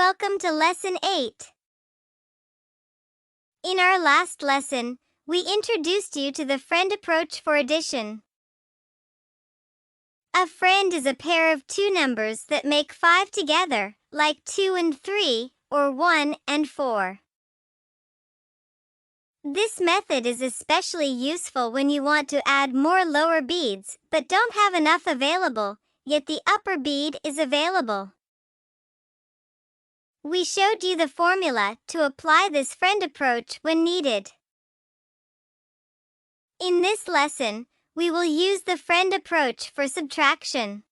Welcome to Lesson 8. In our last lesson, we introduced you to the friend approach for addition. A friend is a pair of two numbers that make 5 together, like 2 and 3, or 1 and 4. This method is especially useful when you want to add more lower beads but don't have enough available, yet the upper bead is available. We showed you the formula to apply this friend approach when needed. In this lesson, we will use the friend approach for subtraction.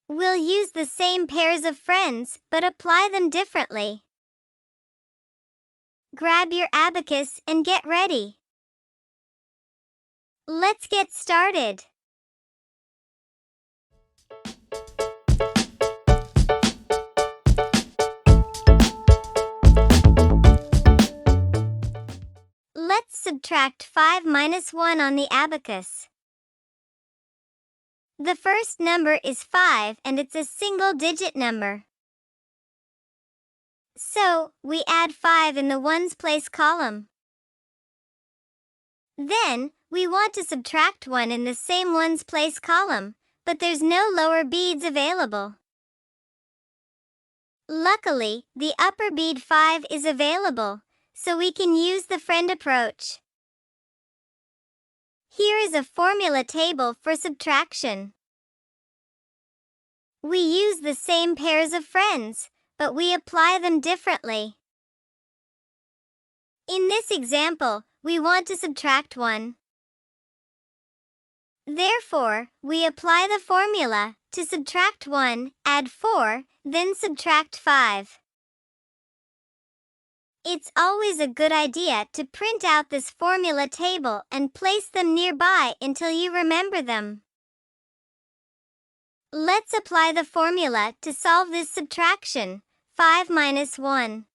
We'll use the same pairs of friends, but apply them differently. Grab your abacus and get ready. Let's get started. Let's subtract 5 minus 1 on the abacus. The first number is 5 and it's a single-digit number. So, we add 5 in the ones place column. Then, we want to subtract 1 in the same ones place column, but there's no lower beads available. Luckily, the upper bead 5 is available, so we can use the friend approach. Here is a formula table for subtraction. We use the same pairs of friends, but we apply them differently. In this example, we want to subtract 1. Therefore, we apply the formula to subtract 1, add 4, then subtract 5. It's always a good idea to print out this formula table and place them nearby until you remember them. Let's apply the formula to solve this subtraction, 5 minus 1.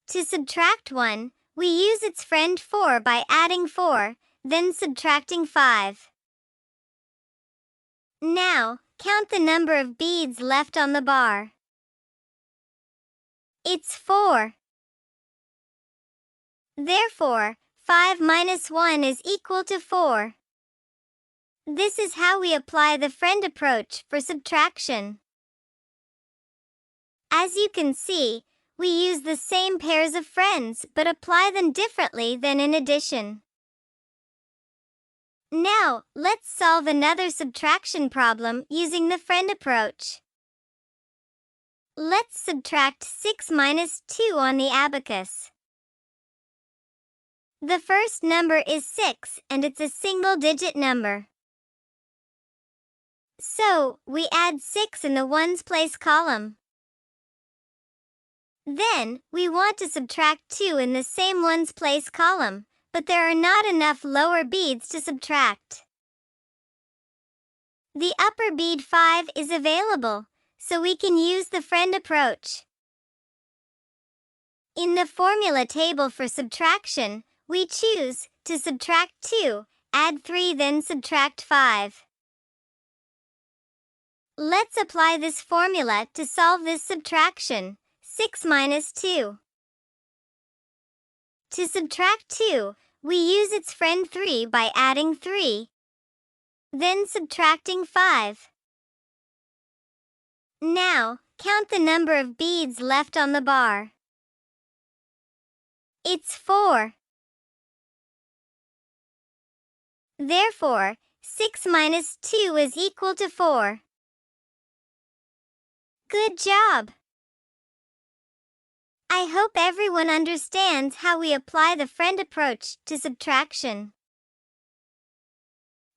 To subtract 1, we use its friend 4 by adding 4, then subtracting 5. Now, count the number of beads left on the bar. It's 4. Therefore, 5 minus 1 is equal to 4. This is how we apply the friend approach for subtraction. As you can see, we use the same pairs of friends but apply them differently than in addition. Now, let's solve another subtraction problem using the friend approach. Let's subtract 6 minus 2 on the abacus. The first number is 6 and it's a single-digit number. So, we add 6 in the ones place column. Then, we want to subtract 2 in the same ones place column, but there are not enough lower beads to subtract. The upper bead 5 is available, so we can use the friend approach. In the formula table for subtraction, we choose to subtract 2, add 3 then subtract 5. Let's apply this formula to solve this subtraction, 6 minus 2. To subtract 2, we use its friend 3 by adding 3, then subtracting 5. Now, count the number of beads left on the bar. It's 4. Therefore, 6 minus 2 is equal to 4. Good job! I hope everyone understands how we apply the friend approach to subtraction.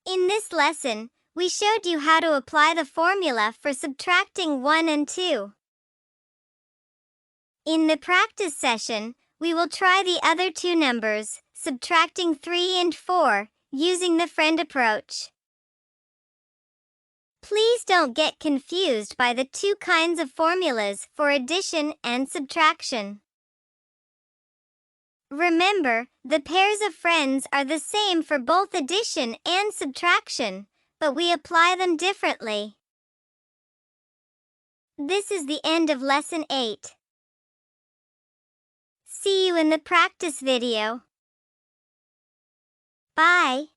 In this lesson, we showed you how to apply the formula for subtracting 1 and 2. In the practice session, we will try the other two numbers, subtracting 3 and 4, using the friend approach. Please don't get confused by the two kinds of formulas for addition and subtraction. Remember, the pairs of friends are the same for both addition and subtraction, but we apply them differently. This is the end of lesson 8. See you in the practice video. Bye.